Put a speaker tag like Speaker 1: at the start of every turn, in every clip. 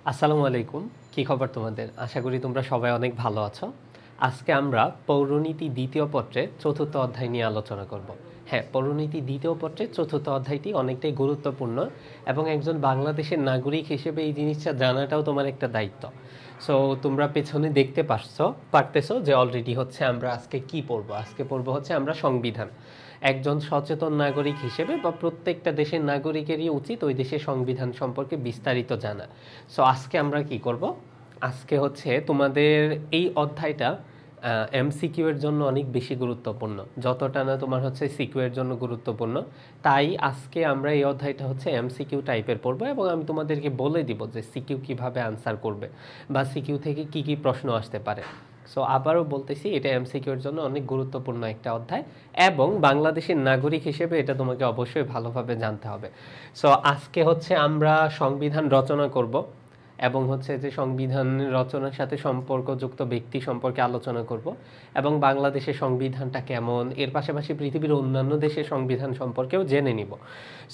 Speaker 1: আসসালামু আলাইকুম। কি খবর তোমাদের? আশা করি তোমরা সবাই অনেক ভালো আছো। আজকে আমরা পৌরনীতি ২য় পত্রের ৪র্থ অধ্যায় নিয়ে আলোচনা করব। হ্যাঁ, পৌরনীতি ২য় পত্রের ৪র্থ অধ্যায়টি অনেকটাই গুরুত্বপূর্ণ এবং একজন বাংলাদেশের নাগরিক হিসেবে এই জিনিসটা জানাটাও তোমার একটা দায়িত্ব। সো তোমরা পেছনে দেখতে পারতেছো যে অলরেডি হচ্ছে আমরা আজকে কি পড়ব। আজকে পড়ব হচ্ছে আমরা সংবিধান। একজন সচেতন নাগরিক হিসেবে বা প্রত্যেকটা দেশের নাগরিকেরই উচিত ওই দেশের সংবিধান সম্পর্কে বিস্তারিত জানা। সো আজকে আমরা কি করব? আজকে হচ্ছে তোমাদের এই অধ্যায়টা এমসিকিউ এর জন্য অনেক বেশি গুরুত্বপূর্ণ, যতটা না তোমার হচ্ছে সিকিউ এর জন্য গুরুত্বপূর্ণ। তাই আজকে আমরা এই অধ্যায়টা হচ্ছে এমসিকিউ টাইপের পড়বো এবং আমি তোমাদেরকে বলে দিব যে সিকিউ কিভাবে আনসার করবে বা সিকিউ থেকে কি কি প্রশ্ন আসতে পারে। সো আবারও বলতেছি, এটা এমসিকিউ এর জন্য অনেক গুরুত্বপূর্ণ একটা অধ্যায় এবং বাংলাদেশের নাগরিক হিসেবে এটা তোমাকে অবশ্যই ভালোভাবে জানতে হবে। সো আজকে হচ্ছে আমরা সংবিধান রচনা করব এবং হচ্ছে যে সংবিধান রচনার সাথে সম্পর্কযুক্ত ব্যক্তি সম্পর্কে আলোচনা করব এবং বাংলাদেশের সংবিধানটা কেমন, এর পাশাপাশি পৃথিবীর অন্যান্য দেশের সংবিধান সম্পর্কেও জেনে নিব।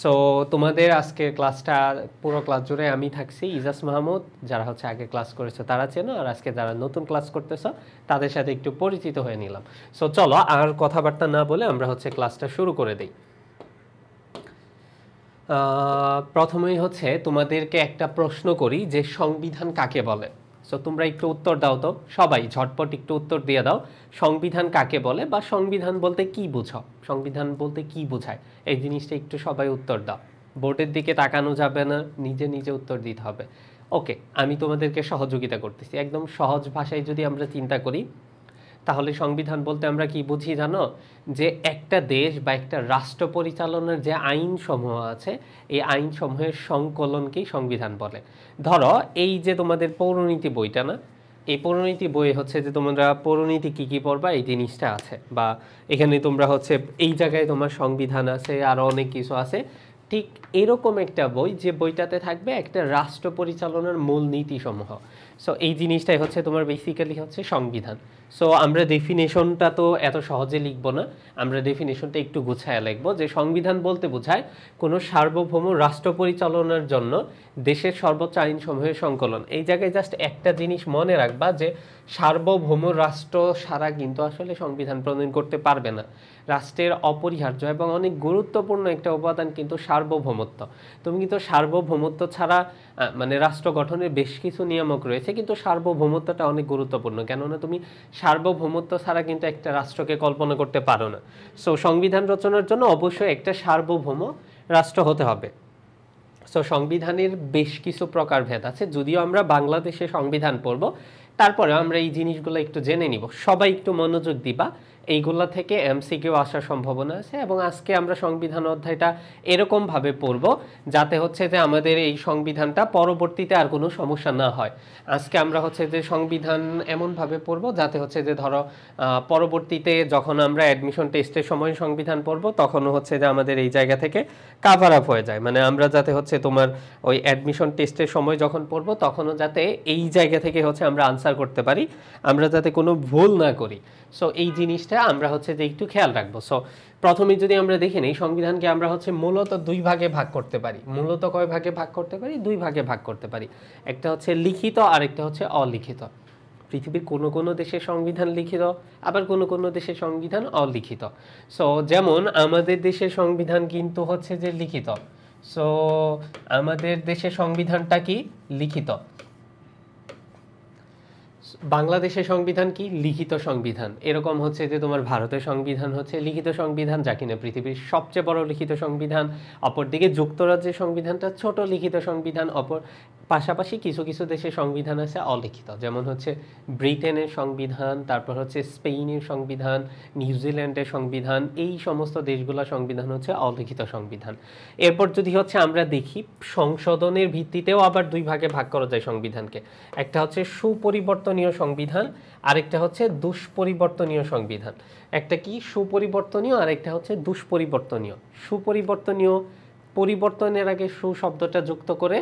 Speaker 1: সো তোমাদের আজকের ক্লাসটা পুরো ক্লাস জুড়ে আমি থাকছি, ইজাজ মাহমুদ। যারা হচ্ছে আগে ক্লাস করেছো তারা চেনো, আর আজকে যারা নতুন ক্লাস করতেছো তাদের সাথে একটু পরিচিত হয়ে নিলাম। সো চলো আর কথাবার্তা না বলে আমরা হচ্ছে ক্লাসটা শুরু করে দিই। প্রথমেই হচ্ছে তোমাদেরকে একটা প্রশ্ন করি যে সংবিধান কাকে বলে। সো তোমরা একটু উত্তর দাও তো, সবাই ঝটপট একটু উত্তর দিয়ে দাও। সংবিধান কাকে বলে বা সংবিধান বলতে কি বুঝো, সংবিধান বলতে কি বোঝায়, এই জিনিসটা একটু সবাই উত্তর দাও। বোর্ডের দিকে তাকানো যাবে না, নিজে নিজে উত্তর দিতে হবে। ওকে, আমি তোমাদেরকে সহযোগিতা করতেছি। একদম সহজ ভাষায় যদি আমরা চিন্তা করি, তাহলে সংবিধান বলতে আমরা কি বুঝি জানো? যে একটা দেশ বা একটা রাষ্ট্র পরিচালনার যে আইনসমূহ আছে, এই আইনসমূহের সংকলনকেই সংবিধান বলে। ধরো এই যে তোমাদের পৌরনীতি বইটা না, এই পৌরনীতি বই হচ্ছে যে তোমরা পৌরনীতি কি কি পড়বা এই জিনিসটা আছে, বা এখানে তোমরা হচ্ছে এই জায়গায় তোমার সংবিধান আছে, আরও অনেক কিছু আছে। ঠিক এরকম একটা বই, যে বইটাতে থাকবে একটা রাষ্ট্র পরিচালনার মূল নীতিসমূহ। সো এই জিনিসটাই হচ্ছে তোমার বেসিক্যালি হচ্ছে সংবিধান। সো আমরা ডেফিনেশনটা তো এত সহজে লিখবো না, আমরা ডেফিনেশনটা একটু গুছায় লিখবো যে সংবিধান বলতে বোঝায় কোনো সার্বভৌম রাষ্ট্র পরিচালনার জন্য দেশের সর্বোচ্চ আইনসমূহের সংকলন। এই জায়গায় জাস্ট একটা জিনিস মনে রাখবা যে সার্বভৌম রাষ্ট্র সারা কিন্তু আসলে সংবিধান প্রণয়ন করতে পারবে না। রাষ্ট্রের অপরিহার্য এবং অনেক গুরুত্বপূর্ণ একটা উপাদান কিন্তু সার্বভৌমত্ব। তুমি কিন্তু সার্বভৌমত্ব ছাড়া মানে রাষ্ট্র গঠনের বেশ কিছু নিয়ামক রয়েছে, কিন্তু সার্বভৌমত্বটা অনেক গুরুত্বপূর্ণ, কেননা তুমি সার্বভৌমত্ব ছাড়া কিন্তু একটা রাষ্ট্রকে কল্পনা করতে পারো না। সো সংবিধান রচনার জন্য অবশ্যই একটা সার্বভৌম রাষ্ট্র হতে হবে। সো সংবিধানের বেশ কিছু প্রকারভেদ আছে, যদিও আমরা বাংলাদেশে সংবিধান পড়ব, তারপরে আমরা এই জিনিসগুলো একটু জেনে নিব। সবাই একটু মনোযোগ দিবা, এইগুলা থেকে এমসিকিউ আসার সম্ভাবনা আছে। এবং আজকে আমরা সংবিধান অধ্যায়টা এরকমভাবে পড়ব যাতে হচ্ছে যে আমাদের এই সংবিধানটা পরবর্তীতে আর কোনো সমস্যা না হয়। আজকে আমরা হচ্ছে যে সংবিধান এমনভাবে পড়ব যাতে হচ্ছে যে ধরো পরবর্তীতে যখন আমরা অ্যাডমিশন টেস্টের সময় সংবিধান পড়ব, তখনও হচ্ছে যে আমাদের এই জায়গা থেকে কাভার আপ হয়ে যায়। মানে আমরা যাতে হচ্ছে তোমার ওই অ্যাডমিশন টেস্টের সময় যখন পড়ব, তখনও যাতে এই জায়গা থেকে হচ্ছে আমরা আনসার করতে পারি, আমরা যাতে কোনো ভুল না করি। সো এই জিনিসটা আমরা হচ্ছে যে একটু খেয়াল রাখবো। সো প্রথমে যদি আমরা দেখি নেই, সংবিধানকে আমরা হচ্ছে মূলত দুই ভাগে ভাগ করতে পারি। মূলত কয় ভাগে ভাগ করতে পারি? দুই ভাগে ভাগ করতে পারি। একটা হচ্ছে লিখিত আর একটা হচ্ছে অলিখিত। পৃথিবীর কোনো কোনো দেশের সংবিধান লিখিত, আবার কোনো কোনো দেশের সংবিধান অলিখিত। সো যেমন আমাদের দেশের সংবিধান কিন্তু হচ্ছে যে লিখিত। সো আমাদের দেশের সংবিধানটা কি? লিখিত। বাংলাদেশের সংবিধান কি? লিখিত সংবিধান। এরকম হচ্ছে যে তোমার ভারতের সংবিধান হচ্ছে লিখিত সংবিধান, যা কিনা পৃথিবীর সবচেয়ে বড় লিখিত সংবিধান। অপরদিকে যুক্তরাজ্যের সংবিধানটা ছোট লিখিত সংবিধান। পাশাপাশি কিছু কিছু দেশের সংবিধান আছে অলিখিত, যেমন হচ্ছে ব্রিটেনের সংবিধান, তারপর হচ্ছে স্পেনের সংবিধান, নিউজিল্যান্ডের সংবিধান। এই সমস্ত দেশগুলোর সংবিধান হচ্ছে অলিখিত সংবিধান। এরপর যদি হচ্ছে আমরা দেখি, সংশোধনের ভিত্তিতেও আবার দুই ভাগে ভাগ করা যায় সংবিধানকে। একটা হচ্ছে সুপরিবর্তনীয় সংবিধান, আরেকটা হচ্ছে দুষ্পরিবর্তনীয় সংবিধান। একটা কি? সুপরিবর্তনীয়, আর একটা হচ্ছে দুষ্পরিবর্তনীয়। সুপরিবর্তনীয়, পরিবর্তনের আগে সু শব্দটা যুক্ত করে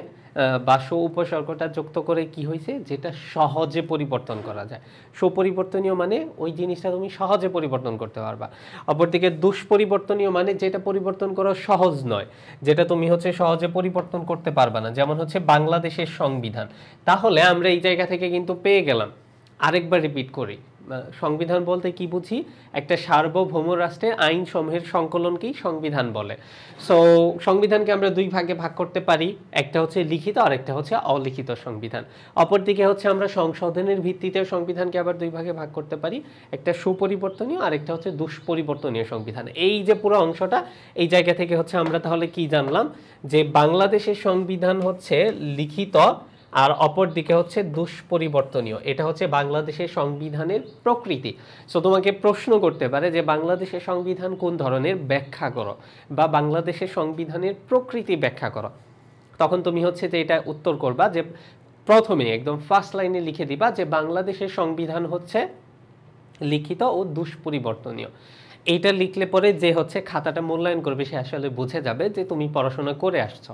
Speaker 1: বা সো উপসর্গটা যুক্ত করে কি হয়েছে, যেটা সহজে পরিবর্তন করা যায়। সুপরিবর্তনীয় মানে ওই জিনিসটা তুমি সহজে পরিবর্তন করতে পারবা। অপরদিকে দুষ্পরিবর্তনীয় মানে যেটা পরিবর্তন করা সহজ নয়, যেটা তুমি হচ্ছে সহজে পরিবর্তন করতে পারবা না, যেমন হচ্ছে বাংলাদেশের সংবিধান। তাহলে আমরা এই জায়গা থেকে কিন্তু পেয়ে গেলাম। আরেকবার রিপিট করি, সংবিধান বলতে কি বুঝি, একটা সার্বভৌম রাষ্ট্রের আইন সমূহের সংকলনকেই সংবিধান বলে। সো সংবিধানকে আমরা দুই ভাগে ভাগ করতে পারি, একটা হচ্ছে লিখিত আর একটা হচ্ছে অলিখিত সংবিধান। অপরদিকে হচ্ছে আমরা সংশোধনের ভিত্তিতে সংবিধানকে আবার দুই ভাগে ভাগ করতে পারি, একটা সুপরিবর্তনীয় আর একটা হচ্ছে দুষ্পরিবর্তনীয় সংবিধান। এই যে পুরো অংশটা, এই জায়গা থেকে হচ্ছে আমরা তাহলে কি জানলাম, যে বাংলাদেশের সংবিধান হচ্ছে লিখিত আর অপর দিকে হচ্ছে দুষ্পরিবর্তনীয়। এটা হচ্ছে বাংলাদেশের সংবিধানের প্রকৃতি। সো তোমাকে প্রশ্ন করতে পারে যে বাংলাদেশের সংবিধান কোন ধরনের, ব্যাখ্যা করো, বা বাংলাদেশের সংবিধানের প্রকৃতি ব্যাখ্যা করো। তখন তুমি হচ্ছে যে এটা উত্তর করবা যে প্রথমে একদম ফার্স্ট লাইনে লিখে দিবা যে বাংলাদেশের সংবিধান হচ্ছে লিখিত ও দুষ্পরিবর্তনীয়। এইটা লিখলে পরে যে হচ্ছে খাতাটা মূল্যায়ন করবে সে আসলে বুঝে যাবে যে তুমি পড়াশোনা করে আসছো।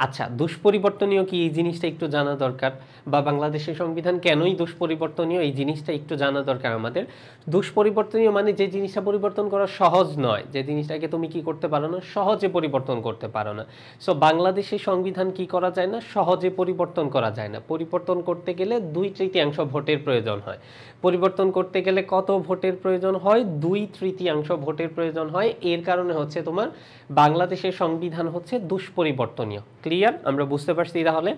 Speaker 1: আচ্ছা, দুষ্পরিবর্তনীয় কি, এই জিনিসটা একটু জানা দরকার, বা বাংলাদেশের সংবিধান কেনই দুষ্পরিবর্তনীয় এই জিনিসটা একটু জানা দরকার আমাদের। দুষ্পরিবর্তনীয় মানে যে জিনিসটা পরিবর্তন করা সহজ নয়, যে জিনিসটাকে তুমি কি করতে পারো না, সহজে পরিবর্তন করতে পারো না। সো বাংলাদেশের সংবিধান কি করা যায় না, সহজে পরিবর্তন করা যায় না। পরিবর্তন করতে গেলে 2/3 ভোটের প্রয়োজন হয়। পরিবর্তন করতে গেলে কত ভোটের প্রয়োজন হয়, 2/3 ভোটের প্রয়োজন হয়। এর কারণে হচ্ছে তোমার বাংলাদেশের সংবিধান হচ্ছে দুষ্পরিবর্তনীয়। ক্লিয়ার? আমরা বুঝতে পারছি তাহলে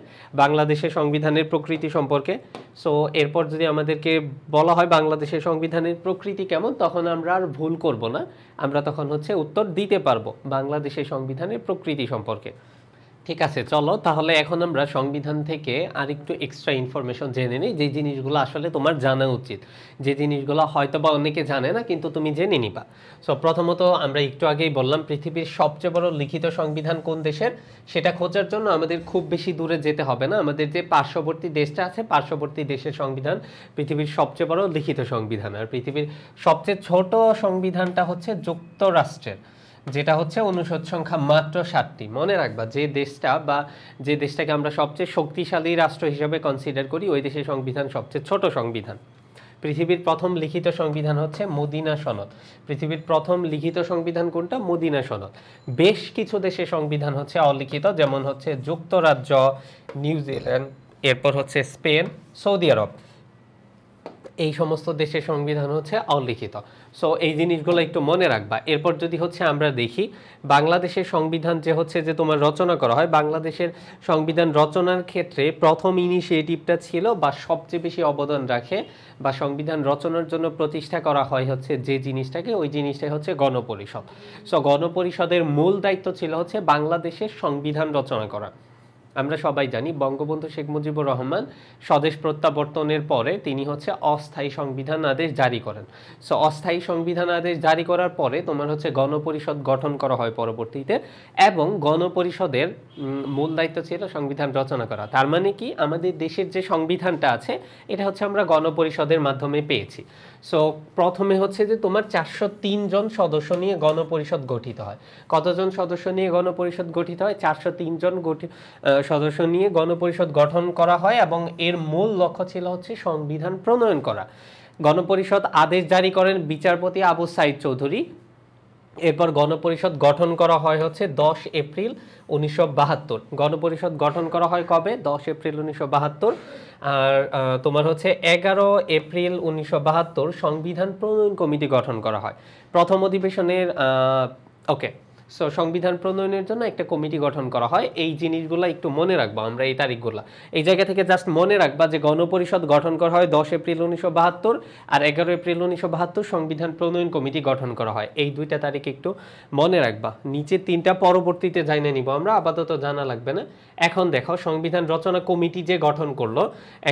Speaker 1: বাংলাদেশের সংবিধানের প্রকৃতি সম্পর্কে। সো এরপর যদি আমাদেরকে বলা হয় বাংলাদেশের সংবিধানের প্রকৃতি কেমন, তখন আমরা আর ভুল করব না, আমরা তখন হচ্ছে উত্তর দিতে পারবো বাংলাদেশের সংবিধানের প্রকৃতি সম্পর্কে। ঠিক আছে, চলো তাহলে এখন আমরা সংবিধান থেকে আরেকটু এক্সট্রা ইনফরমেশন জেনে নিই, যে জিনিসগুলো আসলে তোমার জানা উচিত, যে জিনিসগুলো হয়তো বা অনেকে জানে না কিন্তু তুমি জেনে নিবা। সো প্রথমত আমরা একটু আগেই বললাম পৃথিবীর সবচেয়ে বড় লিখিত সংবিধান কোন দেশের, সেটা খোঁজার জন্য আমাদের খুব বেশি দূরে যেতে হবে না। আমাদের যে পার্শ্ববর্তী দেশটা আছে, পার্শ্ববর্তী দেশের সংবিধান পৃথিবীর সবচেয়ে বড় লিখিত সংবিধান। আর পৃথিবীর সবচেয়ে ছোট সংবিধানটা হচ্ছে যুক্তরাষ্ট্রের, যেটা হচ্ছে অনুষদ সংখ্যা মাত্র 7টি। মনে রাখবা যে দেশটা বা যে দেশটাকে আমরা সবচেয়ে শক্তিশালী রাষ্ট্র হিসেবে কনসিডার করি, ওই দেশের সংবিধান সবচেয়ে ছোট সংবিধান। পৃথিবীর প্রথম লিখিত সংবিধান হচ্ছে মদিনা সনদ। পৃথিবীর প্রথম লিখিত সংবিধান কোনটা, মদিনা সনদ। বেশ কিছু দেশের সংবিধান হচ্ছে অলিখিত, যেমন হচ্ছে যুক্তরাজ্য, নিউজিল্যান্ড, এরপর হচ্ছে স্পেন, সৌদি আরব। এই সমস্ত দেশের সংবিধান হচ্ছে অলিখিত। সো এই জিনিসগুলো একটু মনে রাখবা। এরপর যদি হচ্ছে আমরা দেখি বাংলাদেশের সংবিধান যে হচ্ছে যে তোমার রচনা করা হয়, বাংলাদেশের সংবিধান রচনার ক্ষেত্রে প্রথম ইনিশিয়েটিভটা ছিল বা সবচেয়ে বেশি অবদান রাখে বা সংবিধান রচনার জন্য প্রতিষ্ঠা করা হয় হচ্ছে যে জিনিসটাকে, ওই জিনিসটাই হচ্ছে গণপরিষদ। সো গণপরিষদের মূল দায়িত্ব ছিল হচ্ছে বাংলাদেশের সংবিধান রচনা করা। আমরা সবাই জানি বঙ্গবন্ধু শেখ মুজিবুর রহমান স্বদেশ প্রত্যাবর্তনের পরে তিনি হচ্ছে অস্থায়ী সংবিধান আদেশ জারি করেন। সো অস্থায়ী সংবিধান আদেশ জারি করার পরে তোমার হচ্ছে গণপরিষদ গঠন করা হয় পরবর্তীতে, এবং গণপরিষদের মূল দায়িত্ব ছিল সংবিধান রচনা করা। তার মানে কি, আমাদের দেশের যে সংবিধানটা আছে এটা হচ্ছে আমরা গণপরিষদের মাধ্যমে পেয়েছি। সো প্রথমে হচ্ছে যে তোমার 403 জন সদস্য নিয়ে গণপরিষদ গঠিত হয়। কতজন সদস্য নিয়ে গণপরিষদ গঠিত হয়? 403 জন সদস্য নিয়ে গণপরিষদ গঠন করা হয়, এবং এর মূল লক্ষ্য ছিল হচ্ছে সংবিধান প্রণয়ন করা। গণপরিষদ আদেশ জারি করেন বিচারপতি আবু সাইদ চৌধুরী। এরপর গণপরিষদ গঠন করা হয় হচ্ছে 10 এপ্রিল 1972। গণপরিষদ গঠন করা হয় কবে? 10 এপ্রিল 1972। আর তোমার হচ্ছে 11 এপ্রিল 1972 সংবিধান প্রণয়ন কমিটি গঠন করা হয়। প্রথম অধিবেশনের ওকে, সো সংবিধান প্রণয়নের জন্য একটা কমিটি গঠন করা হয়। এই জিনিসগুলো একটু মনে রাখবো আমরা, এই তারিখগুলো এই জায়গা থেকে জাস্ট মনে রাখবা যে গণপরিষদ গঠন করা হয় 10 এপ্রিল 1972, আর 11 এপ্রিল 1972 সংবিধান প্রণয়ন কমিটি গঠন করা হয়। এই দুইটা তারিখ একটু মনে রাখবা। নিচে তিনটা পরবর্তীতে জানিয়ে নিব আমরা, আপাতত জানা লাগবে না। এখন দেখো সংবিধান রচনা কমিটি যে গঠন করলো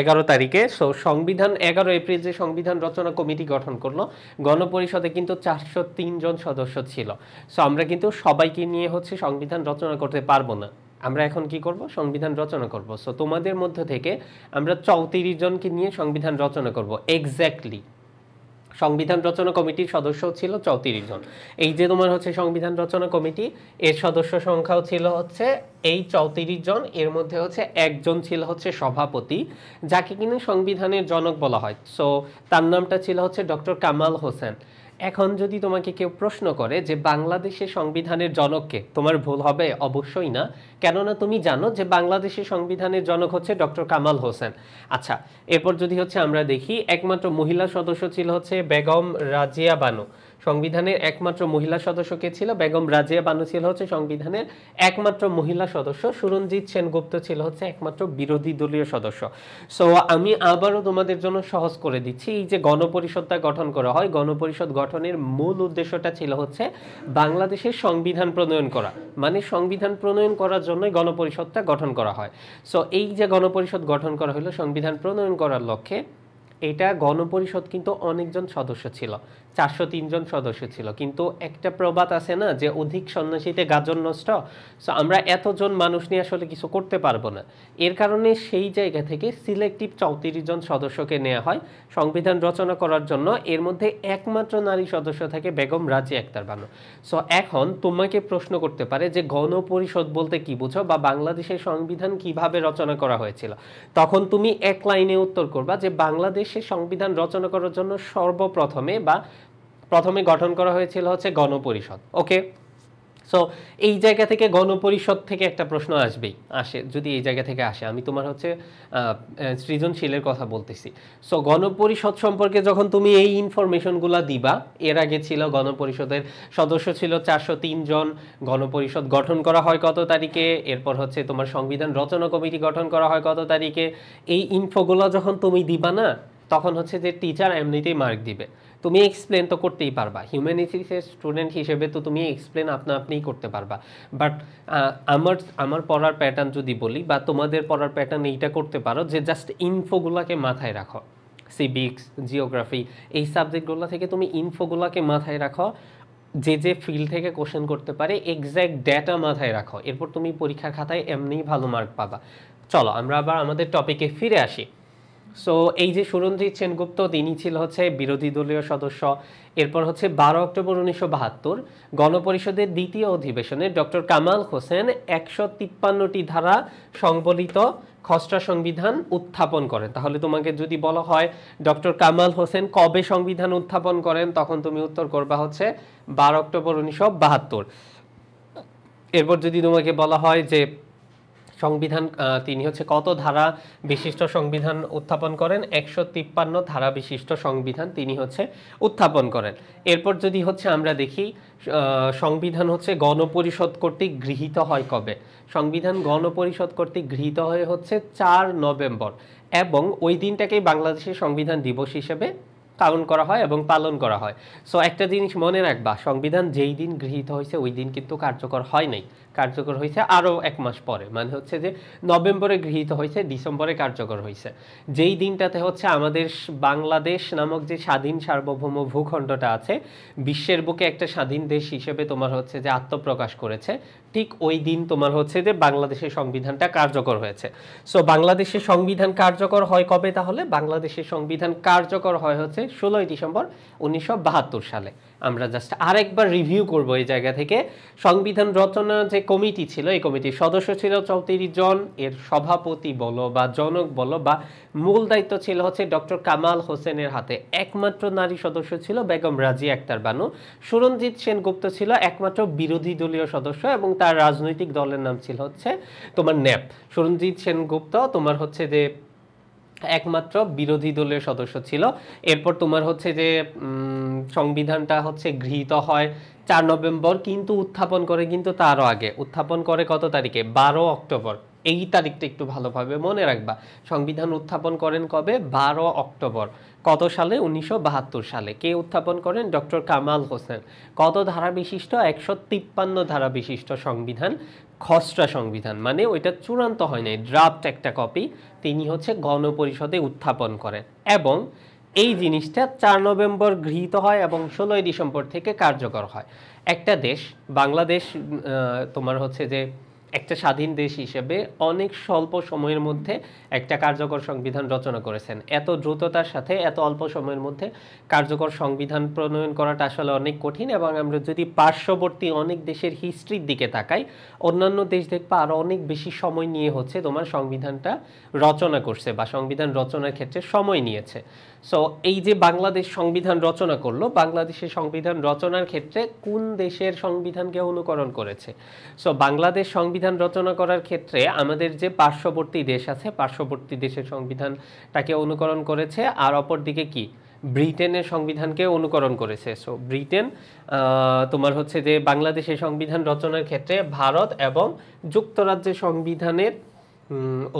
Speaker 1: 11 তারিখে, সো সংবিধান 11 এপ্রিল যে সংবিধান রচনা কমিটি গঠন করলো, গণপরিষদে কিন্তু 403 জন সদস্য ছিল। সো আমরা কিন্তু সবাইকে নিয়ে হচ্ছে সংবিধান রচনা করতে পারবো না। আমরা এখন কি করব? সংবিধান রচনা করব। সো তোমাদের মধ্য থেকে আমরা 34 জনকে নিয়ে সংবিধান রচনা করব। এক্স্যাক্টলি সংবিধান রচনা কমিটির সদস্য ছিল 34 জন। এই যে তোমার হচ্ছে সংবিধান রচনা কমিটি, এর সদস্য সংখ্যাও ছিল হচ্ছে এই 34 জন। এর মধ্যে হচ্ছে একজন ছিল হচ্ছে সভাপতি, যাকে কিনা সংবিধানের জনক বলা হয়। সো তার নামটা ছিল হচ্ছে ডক্টর কামাল হোসেন। এখন যদি তোমাকে কেউ প্রশ্ন করে যে বাংলাদেশের সংবিধানের জনককে, তোমার ভুল হবে অবশ্যই না, কেননা তুমি জানো যে বাংলাদেশের সংবিধানের জনক হচ্ছে ডক্টর কামাল হোসেন। আচ্ছা, এরপর যদি হচ্ছে আমরা দেখি, একমাত্র মহিলা সদস্য ছিল হচ্ছে বেগম রাজিয়া বানু। সংবিধানের একমাত্র মহিলা সদস্য কে ছিল? বেগম রাজিয়া বানু ছিল হচ্ছে সংবিধানের একমাত্র মহিলা সদস্য। সুরঞ্জিত সেনগুপ্ত ছিল হচ্ছে একমাত্র বিরোধী দলীয় সদস্য। সো আমি আবারও তোমাদের জন্য সহজ করে দিচ্ছি, এই যে গণপরিষদটা গঠন করা হয়, গণপরিষদ গঠনের মূল উদ্দেশ্যটা ছিল হচ্ছে বাংলাদেশের সংবিধান প্রণয়ন করা, মানে সংবিধান প্রণয়ন করার জন্যই গণপরিষদটা গঠন করা হয়। সো এই যে গণপরিষদ গঠন করা হলো সংবিধান প্রণয়ন করার লক্ষ্যে, এটা গণপরিষদ কিন্তু অনেকজন সদস্য ছিল, 403 জন সদস্য ছিল। কিন্তু একটা প্রবাদ আছে না যে অধিক সন্ন্যাসীতে গাজন নষ্ট। সো আমরা এতজন মানুষ নিয়ে আসলে কিছু করতে পারবো না। এর কারণে সেই জায়গা থেকে সিলেক্টিভ 34 জন সদস্যকে নেওয়া হয় সংবিধান রচনা করার জন্য। এর মধ্যে একমাত্র নারী সদস্য থাকে বেগম রাজিয়া আক্তার বানু। সো এখন তোমাকে প্রশ্ন করতে পারে যে গণপরিষদ বলতে কি বুঝো, বা বাংলাদেশের সংবিধান কিভাবে রচনা করা হয়েছিল? তখন তুমি এক লাইনে উত্তর করবা যে বাংলাদেশের সংবিধান রচনা করার জন্য প্রথমে গঠন করা হয়েছিল হচ্ছে গণপরিষদ। ওকে, সো এই জায়গা থেকে গণপরিষদ থেকে একটা প্রশ্ন আসে, যদি এই জায়গা থেকে আসে, আমি তোমার হচ্ছে সৃজনশীলের কথা বলতেছি। সো গণপরিষদ সম্পর্কে যখন তুমি এই ইনফরমেশনগুলো দিবা, এর আগে ছিল গণপরিষদের সদস্য ছিল 403 জন, গণপরিষদ গঠন করা হয় কত তারিখে, এরপর হচ্ছে তোমার সংবিধান রচনা কমিটি গঠন করা হয় কত তারিখে, এই ইনফোগুলো যখন তুমি দিবা না, তখন হচ্ছে যে টিচার এমনিতেই মার্ক দিবে। তুমি এক্সপ্লেন তো করতেই পারবা, হিউম্যানিটিসের স্টুডেন্ট হিসেবে তো তুমি এক্সপ্লেন আপনিই করতে পারবা। বাট আমার পড়ার প্যাটার্ন যদি বলি, বা তোমাদের পড়ার প্যাটার্ন এইটা করতে পারো যে জাস্ট ইনফোগুলোকে মাথায় রাখো। সিভিক্স, জিওগ্রাফি, এই সাবজেক্টগুলো থেকে তুমি ইনফোগুলোকে মাথায় রাখো, যে ফিল্ড থেকে কোশ্চেন করতে পারে এক্স্যাক্ট ডেটা মাথায় রাখো, এরপর তুমি পরীক্ষার খাতায় এমনিই ভালো মার্ক পাবা। চলো আমরা আবার আমাদের টপিকে ফিরে আসি। সো এই যে সুরঞ্জিত সেনগুপ্ত, তিনি ছিল হচ্ছে বিরোধী দলীয় সদস্য। এরপর হচ্ছে 12 অক্টোবর 1972 গণপরিষদের দ্বিতীয় অধিবেশনে ডক্টর কামাল হোসেন 153টি ধারা সংবলিত খসড়া সংবিধান উত্থাপন করেন। তাহলে তোমাকে যদি বলা হয় ডক্টর কামাল হোসেন কবে সংবিধান উত্থাপন করেন, তখন তুমি উত্তর করবা হচ্ছে 12 অক্টোবর 1972। এরপর যদি তোমাকে বলা হয় যে সংবিধান, তিনি হচ্ছে কত ধারা বিশিষ্ট সংবিধান উত্থাপন করেন, 153 ধারা বিশিষ্ট সংবিধান তিনি হচ্ছে উত্থাপন করেন। এরপর যদি হচ্ছে আমরা দেখি সংবিধান হচ্ছে গণপরিষদ কর্তৃক গৃহীত হয় কবে, সংবিধান গণপরিষদ কর্তৃক গৃহীত হয়ে হচ্ছে 4 নভেম্বর, এবং ওই দিনটাকেই বাংলাদেশের সংবিধান দিবস হিসেবে কাউন্ট করা হয় এবং পালন করা হয়। সো একটা জিনিস মনে রাখবা, সংবিধান যেই দিন গৃহীত হয়েছে ওই দিন কিন্তু কার্যকর হয় নাই, কার্যকর হয়েছে আরও 1 মাস পরে, মানে হচ্ছে যে নভেম্বরে গৃহীত হয়েছে, ডিসেম্বরে কার্যকর হয়েছে। যেই দিনটাতে হচ্ছে আমাদের বাংলাদেশ নামক যে স্বাধীন সার্বভৌম ভূখণ্ডটা আছে, বিশ্বের বুকে একটা স্বাধীন দেশ হিসেবে তোমার হচ্ছে যে আত্মপ্রকাশ করেছে, ঠিক ওই দিন তোমার হচ্ছে যে বাংলাদেশের সংবিধানটা কার্যকর হয়েছে। সো বাংলাদেশের সংবিধান কার্যকর হয় কবে? তাহলে বাংলাদেশের সংবিধান কার্যকর হয় হচ্ছে 16 ডিসেম্বর 1972 সালে। আমরা জাস্ট আরেকবার রিভিউ করব এই জায়গা থেকে। সংবিধান রচনা যে কমিটি ছিল, এই কমিটির সদস্য ছিল 34 জন। এর সভাপতি বলো বা জনক বলো বা মূল দায়িত্ব ছিল হচ্ছে ডক্টর কামাল হোসেনের হাতে। একমাত্র নারী সদস্য ছিল বেগম রাজিয়া আক্তার বানু। সুরঞ্জিত সেনগুপ্ত ছিল একমাত্র বিরোধী দলীয় সদস্য, এবং তার রাজনৈতিক দলের নাম ছিল হচ্ছে তোমার ন্যাপ। সুরঞ্জিত সেনগুপ্ত তোমার হচ্ছে যে একমাত্র বিরোধী দলের সদস্য ছিল। এরপর তোমার হচ্ছে যে সংবিধানটা হচ্ছে গৃহীত হয় 4 নভেম্বর, কিন্তু উত্থাপন করে কিন্তু তারও আগে। উত্থাপন করে কত তারিখে? 12 অক্টোবর। এই তারিখটা একটু ভালোভাবে মনে রাখবা। সংবিধান উত্থাপন করেন কবে? 12 অক্টোবর। কত সালে? 1972 সালে। কে উত্থাপন করেন? ডক্টর কামাল হোসেন। কত ধারা বিশিষ্ট? 153 ধারা বিশিষ্ট সংবিধান, খসড়া সংবিধান, মানে ওইটা চূড়ান্ত হয় নাই, ড্রাফট একটা কপি, তিনি হচ্ছে গণপরিষদে উত্থাপন করেন। এবং এই জিনিসটা 4 নভেম্বর গৃহীত হয় এবং 16 ডিসেম্বর থেকে কার্যকর হয়। একটা দেশ, বাংলাদেশ তোমার হচ্ছে যে একটা স্বাধীন দেশ হিসেবে অনেক স্বল্প সময়ের মধ্যে একটা কার্যকর সংবিধান রচনা করেছেন। এত দ্রুততার সাথে এত অল্প সময়ের মধ্যে কার্যকর সংবিধান প্রণয়ন করাটা আসলে অনেক কঠিন। এবং আমরা যদি পার্শ্ববর্তী অনেক দেশের হিস্ট্রির দিকে তাকাই, অন্যান্য দেশ দেখবা আরও অনেক বেশি সময় নিয়ে হচ্ছে তোমার সংবিধানটা রচনা করছে বা সংবিধান রচনার ক্ষেত্রে সময় নিয়েছে। সো এই যে বাংলাদেশ সংবিধান রচনা করলো, বাংলাদেশের সংবিধান রচনার ক্ষেত্রে কোন দেশের সংবিধানকে অনুকরণ করেছে? সো বাংলাদেশ সংবিধান রচনা করার ক্ষেত্রে আমাদের যে পার্শ্ববর্তী দেশ আছে, পার্শ্ববর্তী দেশের সংবিধানটাকে অনুকরণ করেছে। আর অপরদিকে কি, ব্রিটেনের সংবিধানকে অনুকরণ করেছে। সো ব্রিটেন তোমার হচ্ছে যে বাংলাদেশের সংবিধান রচনার ক্ষেত্রে ভারত এবং যুক্তরাজ্যের সংবিধানের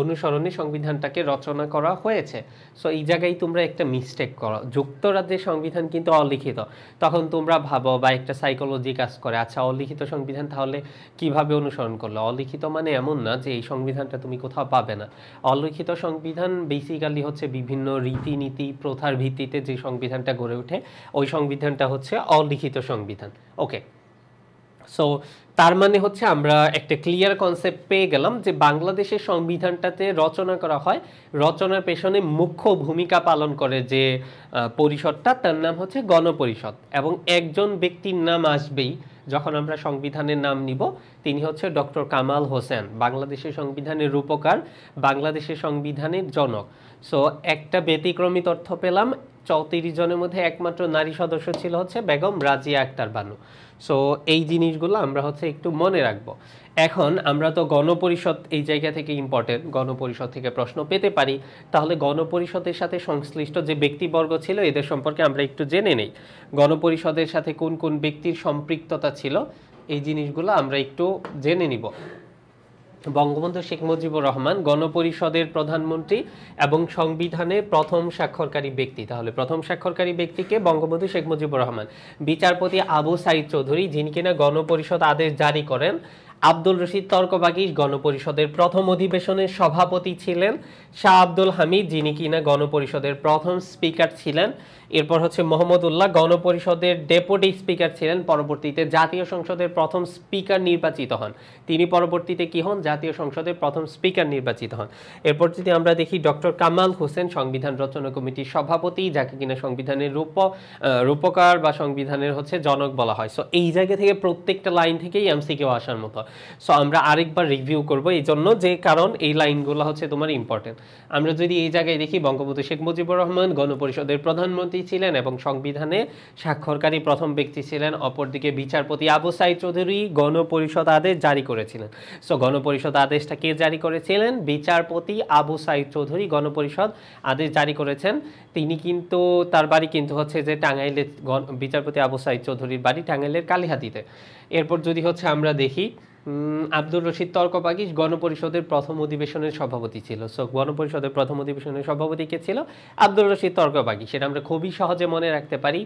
Speaker 1: অনুসরণে সংবিধানটাকে রচনা করা হয়েছে। সো এই জায়গায় তোমরা একটা মিস্টেক করো, যুক্তরাজ্যের সংবিধান কিন্তু অলিখিত। তখন তোমরা ভাবো বা একটা সাইকোলজি কাজ করে, আচ্ছা অলিখিত সংবিধান তাহলে কিভাবে অনুসরণ করলো? অলিখিত মানে এমন না যে এই সংবিধানটা তুমি কোথাও পাবে না। অলিখিত সংবিধান বেসিক্যালি হচ্ছে বিভিন্ন রীতিনীতি প্রথার ভিত্তিতে যে সংবিধানটা গড়ে ওঠে, ওই সংবিধানটা হচ্ছে অলিখিত সংবিধান। ওকে, সো তার মানে হচ্ছে আমরা একটা ক্লিয়ার কনসেপ্ট পেয়ে গেলাম যে বাংলাদেশের সংবিধানটাতে রচনা করা হয়, রচনার পেছনে মুখ্য ভূমিকা পালন করে যে পরিষদটা, তার নাম হচ্ছে গণপরিষদ। এবং একজন ব্যক্তির নাম আসবেই যখন আমরা সংবিধানের নাম নিব, তিনি হচ্ছে ডক্টর কামাল হোসেন, বাংলাদেশের সংবিধানের রূপকার, বাংলাদেশের সংবিধানের জনক। সো একটা ব্যতিক্রমী তথ্য পেলাম, 34 জনের মধ্যে একমাত্র নারী সদস্য ছিল হচ্ছে বেগম রাজিয়া আক্তার বানু। সো এই জিনিসগুলো আমরা হচ্ছে একটু মনে রাখবো। এখন আমরা তো গণপরিষদ এই জায়গা থেকে ইম্পর্টেন্ট, গণপরিষদ থেকে প্রশ্ন পেতে পারি। তাহলে গণপরিষদের সাথে সংশ্লিষ্ট যে ব্যক্তিবর্গ ছিল এদের সম্পর্কে আমরা একটু জেনে নেই। গণপরিষদের সাথে কোন কোন ব্যক্তির সম্পৃক্ততা ছিল এই জিনিসগুলো আমরা একটু জেনে নিব। বঙ্গবন্ধু শেখ মুজিবুর রহমান গণপরিষদের প্রধানমন্ত্রী এবং সংবিধানের প্রথম স্বাক্ষরকারী ব্যক্তি। তাহলে প্রথম স্বাক্ষরকারী ব্যক্তিকে বঙ্গবন্ধু শেখ মুজিবুর রহমান। বিচারপতি আবু সাইদ চৌধুরী, যিনি কিনা গণপরিষদ আদেশ জারি করেন। আব্দুল রশিদ তর্কবাগীশ গণপরিষদের প্রথম অধিবেশনের সভাপতি ছিলেন। শাহ আব্দুল হামিদ, যিনি কিনা গণপরিষদের প্রথম স্পিকার ছিলেন। এরপর হচ্ছে মোহাম্মদুল্লাহ গণপরিষদের ডেপুটি স্পিকার ছিলেন, পরবর্তীতে জাতীয় সংসদের প্রথম স্পিকার নির্বাচিত হন। তিনি পরবর্তীতে কি হন? জাতীয় সংসদের প্রথম স্পিকার নির্বাচিত হন। এরপর যদি আমরা দেখি ডক্টর কামাল হোসেন সংবিধান রচনা কমিটির সভাপতি, যাকে কিনা সংবিধানের রূপকার বা সংবিধানের হচ্ছে জনক বলা হয়। সো এই জায়গা থেকে প্রত্যেকটা লাইন থেকেই এমসিকিউ আসার মতো। সো আমরা আরেকবার রিভিউ করব এই জন্য যে কারণ এই লাইনগুলো হচ্ছে তোমার ইম্পর্টেন্ট। আমরা যদি এই জায়গায় দেখি, বঙ্গবন্ধু শেখ মুজিবুর রহমান গণপরিষদের প্রধানমন্ত্রী ছিলেন এবং সংবিধানে স্বাক্ষরকারী প্রথম ব্যক্তি ছিলেন। অপরদিকে বিচারপতি আবু সাইদ চৌধুরী গণপরিষদ আদেশ জারি করেছিলেন। সো গণপরিষদ আদেশটা কে জারি করেছিলেন? বিচারপতি আবু সাইদ চৌধুরী গণপরিষদ আদেশ জারি করেছেন। তিনি কিন্তু তার বাড়ি কিন্তু হচ্ছে যে টাঙ্গাইলের, বিচারপতি আবু সাইদ চৌধুরীর বাড়ি টাঙ্গাইলের কালিহাতীতে। এরপর যদি হচ্ছে আমরা দেখি, আব্দুল রশিদ তর্কবাগীশ গণপরিষদের প্রথম অধিবেশনের সভাপতি ছিল। সো গণপরিষদের প্রথম অধিবেশনের সভাপতি কে ছিল? আব্দুল রশিদ তর্কবাগীশ। সেটা আমরা খুবই সহজে মনে রাখতে পারি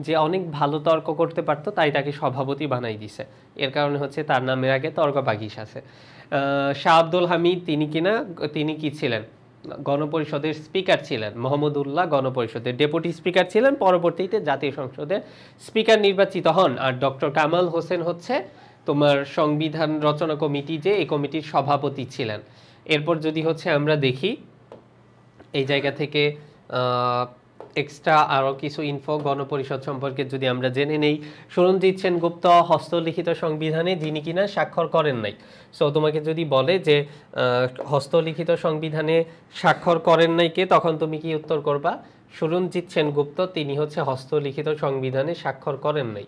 Speaker 1: যে অনেক ভালো তর্ক করতে পারতো, তাই তাকে সভাপতি বানাই দিছে। এর কারণে হচ্ছে তার নামের আগে তর্কবাগীশ আছে। শাহ আব্দুল হামিদ, তিনি কি ছিলেন? গণপরিষদের স্পিকার ছিলেন। মোহাম্মদুল্লাহ গণপরিষদের ডেপুটি স্পিকার ছিলেন, পরবর্তীতে জাতীয় সংসদের স্পিকার নির্বাচিত হন। আর ডক্টর কামাল হোসেন হচ্ছে তোমার সংবিধান রচনা কমিটি, যে এই কমিটির সভাপতি ছিলেন। এরপর যদি হচ্ছে আমরা দেখি এই জায়গা থেকে এক্সট্রা আরও কিছু ইনফো গণপরিষদ সম্পর্কে যদি আমরা জেনে নেই। সুরঞ্জিত সেনগুপ্ত হস্তলিখিত সংবিধানে যিনি কিনা স্বাক্ষর করেন নাই। সো তোমাকে যদি বলে যে হস্তলিখিত সংবিধানে স্বাক্ষর করেন নাই কে, তখন তুমি কি উত্তর করবা? সুরঞ্জিত সেনগুপ্ত, তিনি হচ্ছে হস্তলিখিত সংবিধানে স্বাক্ষর করেন নাই।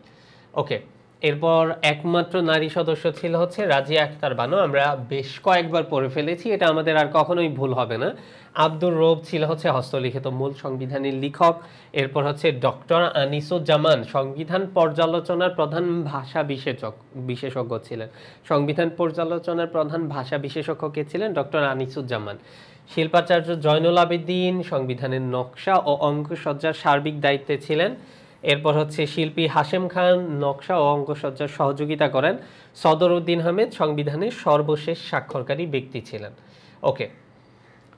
Speaker 1: ওকে, এরপর একমাত্র নারী সদস্য ছিল হচ্ছে রাজিয়া আক্তার বানু। আমরা বেশ কয়েকবার পড়ে ফেলেছি, এটা আমাদের আর কখনোই ভুল হবে না। আব্দুর রৌফ ছিল হচ্ছে হস্তলিখিত মূল সংবিধানের লেখক। এরপর হচ্ছে ডক্টর আনিসুজ্জামান সংবিধান পর্যালোচনার প্রধান ভাষা বিশেষজ্ঞ ছিলেন। সংবিধান পর্যালোচনার প্রধান ভাষা বিশেষজ্ঞ কে ছিলেন? ডক্টর আনিসুজ্জামান। শিল্পাচার্য জয়নুল আবেদিন সংবিধানের নকশা ও অঙ্কসজ্জার সার্বিক দায়িত্বে ছিলেন। এরপর হচ্ছে শিল্পী হাশেম খান নকশা ও অঙ্কসজ্জার সহযোগিতা করেন। সদর উদ্দিন আহমেদ সংবিধানের সর্বশেষ স্বাক্ষরকারী ব্যক্তি ছিলেন। ওকে,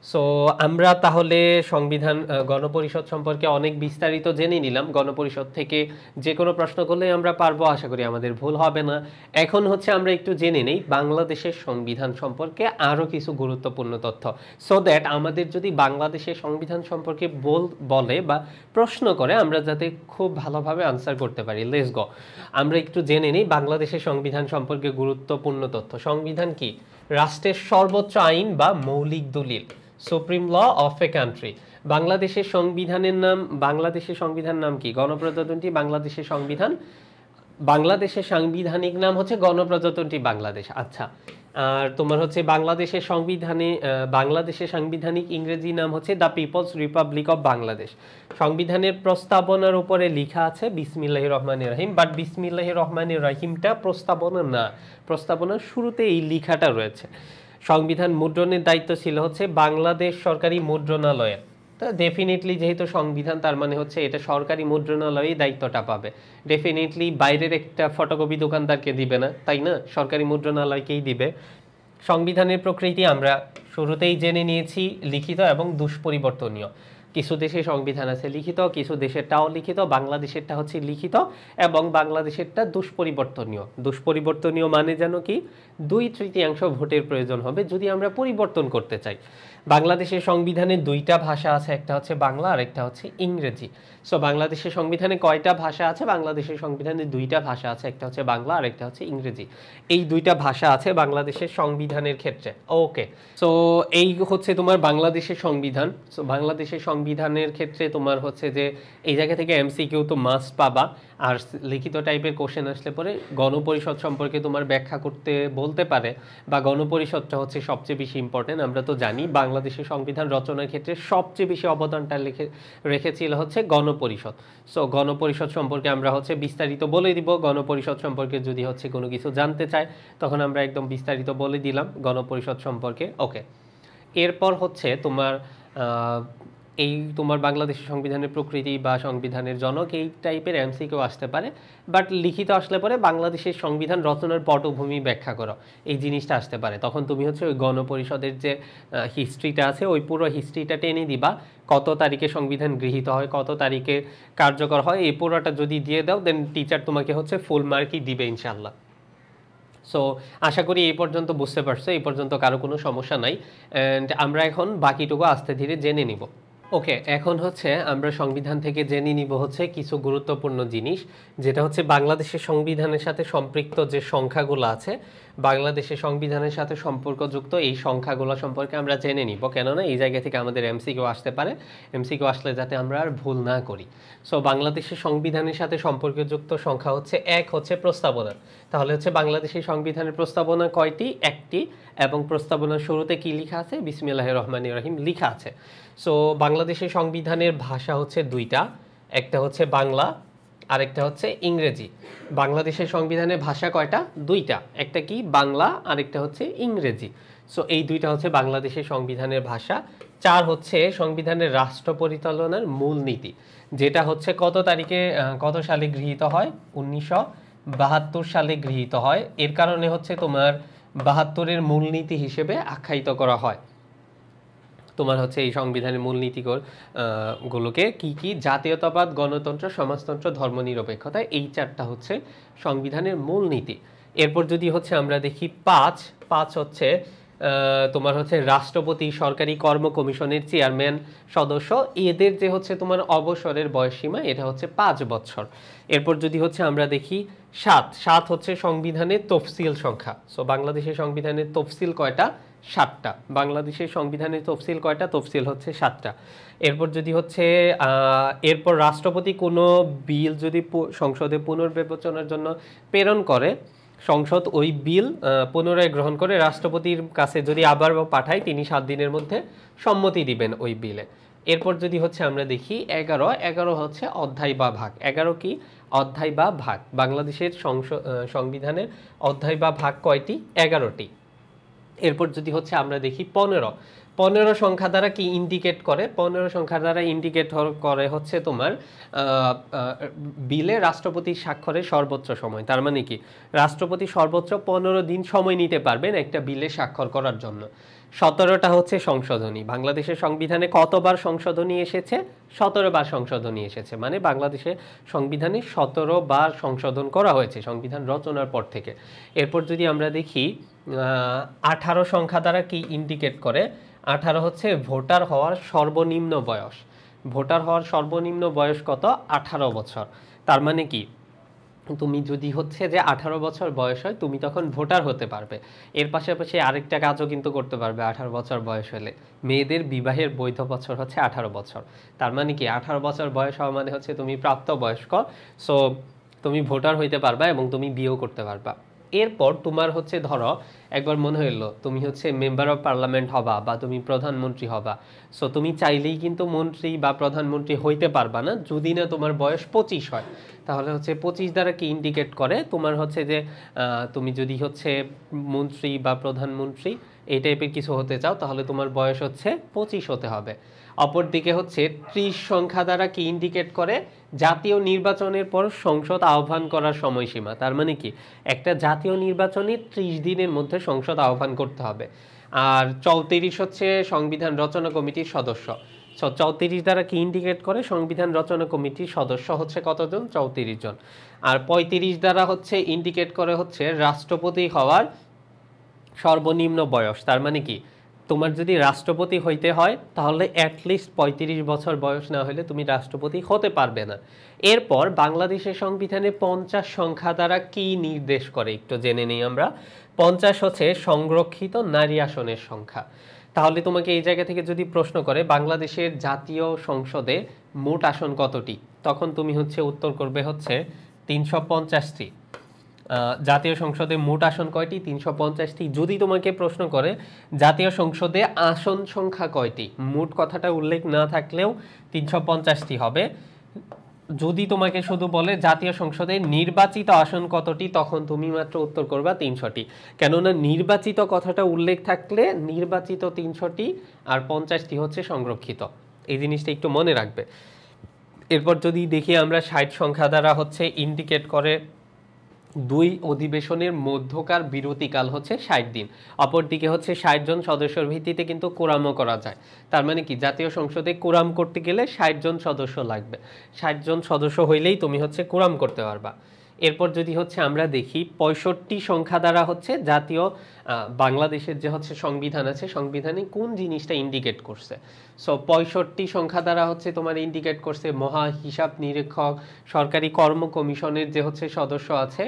Speaker 1: সো আমরা তাহলে সংবিধান গণপরিষদ সম্পর্কে অনেক বিস্তারিত জেনে নিলাম। গণপরিষদ থেকে যে কোনো প্রশ্ন করলে আমরা পারবো, আশা করি আমাদের ভুল হবে না। এখন হচ্ছে আমরা একটু জেনে নেই বাংলাদেশের সংবিধান সম্পর্কে আরও কিছু গুরুত্বপূর্ণ তথ্য, সো দ্যাট আমাদের যদি বাংলাদেশের সংবিধান সম্পর্কে বলে বা প্রশ্ন করে আমরা যাতে খুব ভালোভাবে আনসার করতে পারি। লেটস গো, আমরা একটু জেনে নিই বাংলাদেশের সংবিধান সম্পর্কে গুরুত্বপূর্ণ তথ্য। সংবিধান কি? রাষ্ট্রের সর্বোচ্চ আইন বা মৌলিক দলিল, supreme law of a country. বাংলাদেশের সংবিধানের নাম, বাংলাদেশের সংবিধান নাম কি? গণপ্রজাতন্ত্রী বাংলাদেশের সংবিধান। বাংলাদেশের সাংবিধানিক নাম হচ্ছে গণপ্রজাতন্ত্রী বাংলাদেশ। আচ্ছা, আর তোমার হচ্ছে বাংলাদেশের সংবিধানে বাংলাদেশের সাংবিধানিক ইংরেজি নাম হচ্ছে the people's republic of Bangladesh. সংবিধানের প্রস্তাবনার উপরে লেখা আছে বিসমিল্লাহির রহমানির রহিম, বাট বিসমিল্লাহির রহমানির রহিমটা প্রস্তাবনা না, প্রস্তাবনার শুরুতে এই লেখাটা রয়েছে। সংবিধান মুদ্রণের দায়িত্ব ছিল হচ্ছে বাংলাদেশ সরকারি মুদ্রণালয়ের। তো ডেফিনেটলি যেহেতু সংবিধান, তার মানে হচ্ছে এটা সরকারি মুদ্রণালয়ই দায়িত্বটা পাবে। ডেফিনেটলি বাইরের একটা ফটোকপি দোকানদারকে দিবে না, তাই না? সরকারি মুদ্রণালয়কেই দিবে। সংবিধানের প্রকৃতি আমরা শুরুতেই জেনে নিয়েছি, লিখিত এবং দুষ্পরিবর্তনীয়। কিছু দেশে সংবিধান আছে লিখিত, কিছু দেশেরটাও লিখিত। বাংলাদেশেরটা হচ্ছে লিখিত এবং বাংলাদেশেরটা দুষ্পরিবর্তনীয়। দুষ্পরিবর্তনীয় মানে যেন কি, 2/3 ভোটের প্রয়োজন হবে যদি আমরা পরিবর্তন করতে চাই। বাংলাদেশের সংবিধানে 2টা ভাষা আছে, একটা হচ্ছে বাংলা আর একটা হচ্ছে ইংরেজি। সো বাংলাদেশের সংবিধানে কয়টা ভাষা আছে? বাংলাদেশের সংবিধানে 2টা ভাষা আছে, একটা হচ্ছে বাংলা আর একটা হচ্ছে ইংরেজি। এই 2টা ভাষা আছে বাংলাদেশের সংবিধানের ক্ষেত্রে। ওকে, সো এই হচ্ছে তোমার বাংলাদেশের সংবিধান। সো বাংলাদেশের সংবিধানের ক্ষেত্রে তোমার হচ্ছে যে এই জায়গা থেকে এমসিকিউ তো মাস্ট পাবা, আর লিখিত টাইপের কোশ্চেন আসলে পরে গণপরিষদ সম্পর্কে তোমার ব্যাখ্যা করতে বলতে পারে, বা গণপরিষদটা হচ্ছে সবচেয়ে বেশি ইম্পর্টেন্ট। আমরা তো জানি বাংলাদেশের সংবিধান রচনার ক্ষেত্রে সবচেয়ে বেশি অবদানটা রেখেছিল হচ্ছে গণপরিষদ। সো গণপরিষদ সম্পর্কে আমরা হচ্ছে বিস্তারিত বলে দিব। গণপরিষদ সম্পর্কে যদি হচ্ছে কোনো কিছু জানতে চায় তখন আমরা একদম বিস্তারিত বলে দিলাম গণপরিষদ সম্পর্কে। ওকে, এরপর হচ্ছে তোমার এই তোমার বাংলাদেশের সংবিধানের প্রকৃতি বা সংবিধানের জনক, এই টাইপের এমসিকিউ আসতে পারে। বাট লিখিত আসলে পরে বাংলাদেশের সংবিধান রচনার পটভূমি ব্যাখ্যা করো, এই জিনিসটা আসতে পারে। তখন তুমি হচ্ছে ওই গণপরিষদের যে হিস্ট্রিটা আছে ওই পুরো হিস্ট্রিটা টেনে দিবা, কত তারিখে সংবিধান গৃহীত হয়, কত তারিখে কার্যকর হয়, এই পুরোটা যদি দিয়ে দাও দেন টিচার তোমাকে হচ্ছে ফুল মার্কই দিবে ইনশাল্লাহ। সো আশা করি এই পর্যন্ত বুঝতে পারছো, এই পর্যন্ত কারো কোনো সমস্যা নাই। অ্যান্ড আমরা এখন বাকিটুকু আস্তে ধীরে জেনে নিব। ওকে, এখন হচ্ছে আমরা সংবিধান থেকে জেনে নিব হচ্ছে কিছু গুরুত্বপূর্ণ জিনিস, যেটা হচ্ছে বাংলাদেশের সংবিধানের সাথে সম্পৃক্ত যে সংখ্যাগুলো আছে, বাংলাদেশের সংবিধানের সাথে সম্পর্কযুক্ত এই সংখ্যাগুলো সম্পর্কে আমরা জেনে নিব। কেননা এই জায়গা থেকে আমাদের এমসিকিউ আসতে পারে, এমসিকিউ আসলে যাতে আমরা আর ভুল না করি। সো বাংলাদেশের সংবিধানের সাথে সম্পর্কযুক্ত সংখ্যা হচ্ছে 1 হচ্ছে প্রস্তাবনা। তাহলে হচ্ছে বাংলাদেশের সংবিধানের প্রস্তাবনা কয়টি? 1টি। এবং প্রস্তাবনার শুরুতে কি লেখা আছে? বিসমিল্লাহির রহমানির রহিম লেখা আছে। সো বাংলাদেশের সংবিধানের ভাষা হচ্ছে 2টা, একটা হচ্ছে বাংলা আরেকটা হচ্ছে ইংরেজি। বাংলাদেশের সংবিধানের ভাষা কয়টা? 2টা, একটা কি বাংলা আরেকটা হচ্ছে ইংরেজি। সো এই 2টা হচ্ছে বাংলাদেশের সংবিধানের ভাষা। 4 হচ্ছে সংবিধানের রাষ্ট্র পরিচালনার মূলনীতি, যেটা হচ্ছে কত তারিখে কত সালে গৃহীত হয়? 1972 সালে গৃহীত হয়। এর কারণে হচ্ছে তোমার 72-এর মূলনীতি হিসেবে আখ্যায়িত করা হয়। তোমার হচ্ছে এই সংবিধানের মূলনীতি গুলোকে কি কি? জাতীয়তাবাদ, গণতন্ত্র, সমাজতন্ত্র, ধর্মনিরপেক্ষতা, এই 4টা হচ্ছে সংবিধানের মূলনীতি। এরপর যদি হচ্ছে আমরা দেখি 5 হচ্ছে তোমার হচ্ছে রাষ্ট্রপতি, সরকারি কর্ম কমিশনের চেয়ারম্যান সদস্য, এদের যে হচ্ছে তোমার অবসরের বয়সসীমা এটা হচ্ছে 5 বছর। এরপর যদি হচ্ছে আমরা দেখি 7 হচ্ছে সংবিধানের তফসিল সংখ্যা। সো বাংলাদেশের সংবিধানের তফসিল কয়টা? 7টা। বাংলাদেশের সংবিধানের তফসিল কয়টা? তফসিল হচ্ছে 7টা। এরপর যদি হচ্ছে এরপর রাষ্ট্রপতি কোনো বিল যদি সংসদে পুনর্বিবেচনার জন্য প্রেরণ করে, সংসদ ওই বিল পুনরায় গ্রহণ করে রাষ্ট্রপতির কাছে যদি আবার পাঠায়, তিনি 7 দিনের মধ্যে সম্মতি দিবেন ওই বিলে। এরপর যদি হচ্ছে আমরা দেখি 11 হচ্ছে অধ্যায় বা ভাগ। 11 কি? অধ্যায় বা ভাগ। বাংলাদেশের সংবিধানের অধ্যায় বা ভাগ কয়টি? 11টি। এরপর যদি হচ্ছে আমরা দেখি 15 সংখ্যা দ্বারা কি ইন্ডিকেট করে? 15 সংখ্যা দ্বারা ইন্ডিকেট করে হচ্ছে তোমার বিলে রাষ্ট্রপতির স্বাক্ষরের সর্বোচ্চ সময়। তার মানে কি? রাষ্ট্রপতি সর্বোচ্চ 15 দিন সময় নিতে পারবেন একটা বিলে স্বাক্ষর করার জন্য। 17টা হচ্ছে সংশোধনী। বাংলাদেশের সংবিধানে কতবার সংশোধনী এসেছে? 17বার সংশোধনী এসেছে, মানে বাংলাদেশের সংবিধানে 17বার সংশোধন করা হয়েছে সংবিধান রচনার পর থেকে। এরপর যদি আমরা দেখি 18 সংখ্যা দ্বারা কি ইন্ডিকেট করে? 18 হচ্ছে ভোটার হওয়ার সর্বনিম্ন বয়স। ভোটার হওয়ার সর্বনিম্ন বয়স কত? 18 বছর। তার মানে কি, তুমি যদি হচ্ছে যে 18 বছর বয়স হয়, তুমি তখন ভোটার হতে পারবে। এর পাশাপাশি আরেকটা কাজও কিন্তু করতে পারবে 18 বছর বয়স হলে। মেয়েদের বিবাহের বৈধ বছর হচ্ছে 18 বছর। তার মানে কি, 18 বছর বয়স হওয়া মানে হচ্ছে তুমি প্রাপ্তবয়স্ক। সো তুমি ভোটার হইতে পারবা এবং তুমি বিয়েও করতে পারবা। এরপর তোমার হচ্ছে ধরো একবার মনে হইলো তুমি হচ্ছে মেম্বার অফ পার্লামেন্ট হবা বা তুমি প্রধানমন্ত্রী হবা। সো তুমি চাইলেই কিন্তু মন্ত্রী বা প্রধানমন্ত্রী হইতে পারবা না যদি না তোমার বয়স 25 হয়। তাহলে হচ্ছে 25 দ্বারা কি ইন্ডিকেট করে? তোমার হচ্ছে যে তুমি যদি হচ্ছে মন্ত্রী বা প্রধানমন্ত্রী এই টাইপের কিছু হতে চাও, তাহলে তোমার বয়স হচ্ছে 25 হতে হবে। অপরদিকে হচ্ছে 30 সংখ্যা দ্বারা কি ইন্ডিকেট করে? জাতীয় নির্বাচনের পর সংসদ আহ্বান করার সময়সীমা। তার মানে কি, একটা জাতীয় নির্বাচনে 30 দিনের মধ্যে সংসদ আহ্বান করতে হবে। আর 34 হচ্ছে সংবিধান রচনা কমিটির সদস্য। 34 দ্বারা কি ইন্ডিকেট করে? সংবিধান রচনা কমিটির সদস্য হচ্ছে কতজন? 34 জন। আর 35 দ্বারা হচ্ছে ইন্ডিকেট করে হচ্ছে রাষ্ট্রপতি হওয়ার সর্বনিম্ন বয়স। তার মানে কি, তোমার যদি রাষ্ট্রপতি হইতে হয় তাহলে অ্যাটলিস্ট 35 বছর বয়স না হলে তুমি রাষ্ট্রপতি হতে পারবে না। এরপর বাংলাদেশের সংবিধানে 50 সংখ্যা দ্বারা কি নির্দেশ করে একটু জেনে নিই আমরা। 50 হচ্ছে সংরক্ষিত নারী আসনের সংখ্যা। তাহলে তোমাকে এই জায়গা থেকে যদি প্রশ্ন করে বাংলাদেশের জাতীয় সংসদে মোট আসন কতটি, তখন তুমি হচ্ছে উত্তর করবে হচ্ছে 350টি। জাতীয় সংসদে মোট আসন কয়টি? 350টি। যদি তোমাকে প্রশ্ন করে জাতীয় সংসদে আসন সংখ্যা কয়টি, মোট কথাটা উল্লেখ না থাকলেও 350টি হবে। যদি তোমাকে শুধু বলে জাতীয় সংসদে নির্বাচিত আসন কতটি, তখন তুমি মাত্র উত্তর করবা 300টি। কেননা নির্বাচিত কথাটা উল্লেখ থাকলে নির্বাচিত 300টি আর 50টি হচ্ছে সংরক্ষিত। এই জিনিসটা একটু মনে রাখবে। এরপর যদি দেখি আমরা 60 সংখ্যা দ্বারা হচ্ছে ইন্ডিকেট করে দুই অধিবেশনের মধ্যকার বিরতিকাল হচ্ছে 60 দিন। অপরদিকে হচ্ছে 60 জন সদস্যের ভিত্তিতে কিন্তু কোরামও করা যায়। তার মানে কি, জাতীয় সংসদে কোরাম করতে গেলে 60 জন সদস্য লাগবে। 60 জন সদস্য হইলেই তুমি হচ্ছে কোরাম করতে পারবা। এরপর যদি হচ্ছে আমরা দেখি 65 সংখ্যা দ্বারা হচ্ছে জাতীয় বাংলাদেশের যে হচ্ছে সংবিধান আছে, সংবিধানে কোন জিনিসটা ইন্ডিকেট করছে। সো 65 সংখ্যা দ্বারা হচ্ছে তোমার ইন্ডিকেট করছে মহা হিসাব নিরীক্ষক সরকারি কর্ম কমিশনের যে হচ্ছে সদস্য আছে,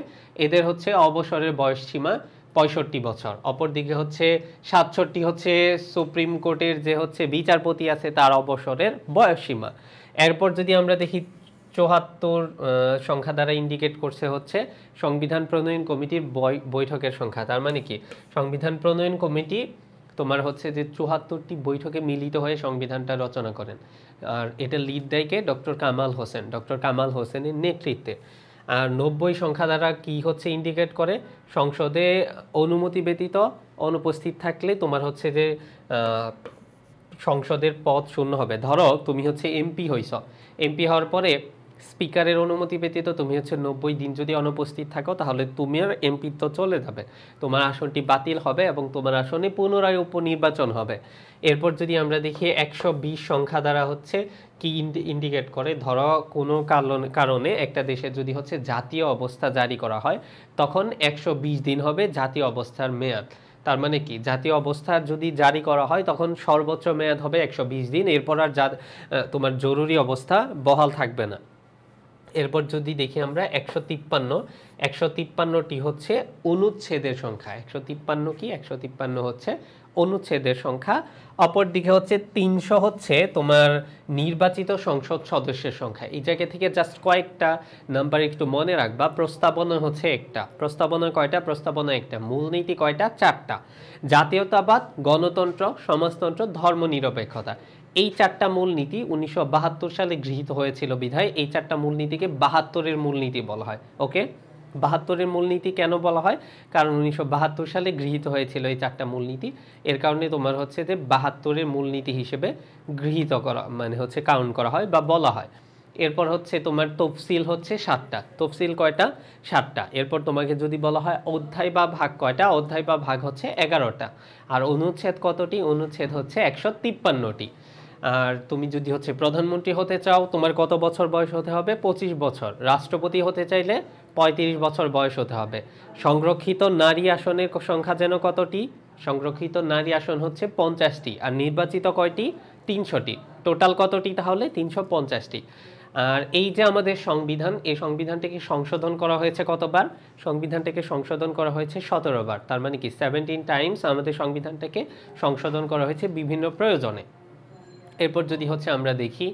Speaker 1: এদের হচ্ছে অবসরের বয়স সীমা 65 বছর। অপরদিকে হচ্ছে 67 হচ্ছে সুপ্রিম কোর্টের যে হচ্ছে বিচারপতি আছে তার অবসরের বয়স সীমা। এরপর যদি আমরা দেখি 74 সংখ্যা দ্বারা ইন্ডিকেট করছে হচ্ছে সংবিধান প্রণয়ন কমিটির বৈঠকের সংখ্যা। তার মানে কি, সংবিধান প্রণয়ন কমিটি তোমার হচ্ছে যে 74টি বৈঠকে মিলিত হয়ে সংবিধানটা রচনা করেন। আর এটা লিড দেয় কে? ডক্টর কামাল হোসেন। ডক্টর কামাল হোসেনের নেতৃত্বে। আর 90 সংখ্যা দ্বারা কি হচ্ছে ইন্ডিকেট করে? সংসদে অনুমতি ব্যতীত অনুপস্থিত থাকলে তোমার হচ্ছে যে সংসদের পদ শূন্য হবে। ধরো তুমি হচ্ছে এমপি হইছ, এমপি হওয়ার পরে স্পিকারের অনুমতি ব্যতীত তুমি হচ্ছে 90 দিন যদি অনুপস্থিত থাকো, তাহলে তুমি আর এমপি তো চলে যাবে, তোমার আসনটি বাতিল হবে এবং তোমার আসনে পুনরায় উপনির্বাচন হবে। এরপর যদি আমরা দেখি 120 সংখ্যা দ্বারা হচ্ছে কি ইন্ডিকেট করে? ধরো কোনো কারণে একটা দেশে যদি হচ্ছে জাতীয় অবস্থা জারি করা হয়, তখন 120 দিন হবে জাতীয় অবস্থার মেয়াদ। তার মানে কি, জাতীয় অবস্থা যদি জারি করা হয় তখন সর্বোচ্চ মেয়াদ হবে 120 দিন। এরপর আর তোমার জরুরি অবস্থা বহাল থাকবে না। এরপর যদি দেখি আমরা 153টি হচ্ছে অনুচ্ছেদের সংখ্যা। 153 কি? 153 হচ্ছে অনুচ্ছেদের সংখ্যা। অপরদিকে হচ্ছে 300 হচ্ছে তোমার নির্বাচিত সংসদ সদস্যের সংখ্যা। এই জায়গা থেকে জাস্ট কয়েকটা নাম্বার একটু মনে রাখবা। প্রস্তাবনা হচ্ছে একটা। প্রস্তাবনা কয়টা? প্রস্তাবনা একটা। মূলনীতি কয়টা? 4টা। জাতীয়তাবাদ, গণতন্ত্র, সমাজতন্ত্র, ধর্মনিরপেক্ষতা। এই 4টা মূলনীতি 1972 সালে গৃহীত হয়েছিল বিধায় এই 4টা মূলনীতিকে 72-এর মূলনীতি বলা হয়। ওকে, 72-এর মূলনীতি কেন বলা হয়? কারণ 1972 সালে গৃহীত হয়েছিল এই 4টা মূলনীতি। এর কারণে তোমার হচ্ছে যে 72-এর মূলনীতি হিসেবে গৃহীত করা মানে হচ্ছে কাউন্ট করা হয় বা বলা হয়। এরপর হচ্ছে তোমার তফসিল হচ্ছে 7টা। তফসিল কয়টা? 7টা। এরপর তোমাকে যদি বলা হয় অধ্যায় বা ভাগ কয়টা, অধ্যায় বা ভাগ হচ্ছে 11টা। আর অনুচ্ছেদ কতটি? অনুচ্ছেদ হচ্ছে 153টি। আর তুমি যদি হচ্ছে প্রধানমন্ত্রী হতে চাও, তোমার কত বছর বয়স হতে হবে? 25 বছর। রাষ্ট্রপতি হতে চাইলে 35 বছর বয়স হতে হবে। সংরক্ষিত নারী আসনের সংখ্যা যেন কতটি? সংরক্ষিত নারী আসন হচ্ছে 50টি। আর নির্বাচিত কয়টি? 300টি। টোটাল কতটি তাহলে? 350টি। আর এই যে আমাদের সংবিধান, এই সংবিধানটাকে সংশোধন করা হয়েছে কতবার? সংবিধানটাকে সংশোধন করা হয়েছে 17 বার। তার মানে কি 17 টাইমস আমাদের সংবিধানটাকে সংশোধন করা হয়েছে বিভিন্ন প্রয়োজনে। এরপর যদি হচ্ছে আমরা দেখি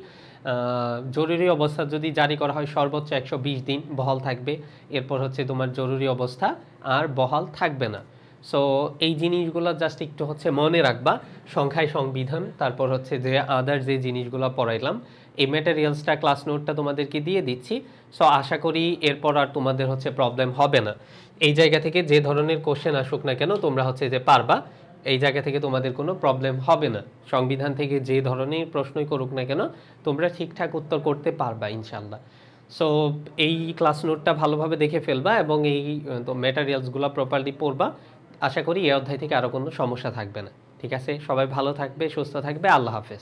Speaker 1: জরুরি অবস্থা যদি জারি করা হয় সর্বোচ্চ 120 দিন বহাল থাকবে। এরপর হচ্ছে তোমার জরুরি অবস্থা আর বহাল থাকবে না। সো এই জিনিসগুলো জাস্ট একটু হচ্ছে মনে রাখবা। সংখ্যায় সংবিধান, তারপর হচ্ছে যে আদার যে জিনিসগুলো পড়াইলাম, এই ম্যাটেরিয়ালসটা ক্লাস নোটটা তোমাদেরকে দিয়ে দিচ্ছি। সো আশা করি এরপর আর তোমাদের হচ্ছে প্রবলেম হবে না। এই জায়গা থেকে যে ধরনের কোশ্চেন আসুক না কেন তোমরা হচ্ছে যে পারবা, এই জায়গা থেকে তোমাদের কোনো প্রবলেম হবে না। সংবিধান থেকে যে ধরনের প্রশ্নই করুক না কেন তোমরা ঠিকঠাক উত্তর করতে পারবা ইনশাল্লাহ। সো এই ক্লাস নোটটা ভালোভাবে দেখে ফেলবা এবং এই ম্যাটেরিয়ালসগুলো প্রপারলি পড়বা। আশা করি এই অধ্যায় থেকে আরও কোনো সমস্যা থাকবে না। ঠিক আছে, সবাই ভালো থাকবে, সুস্থ থাকবে। আল্লাহ হাফেজ।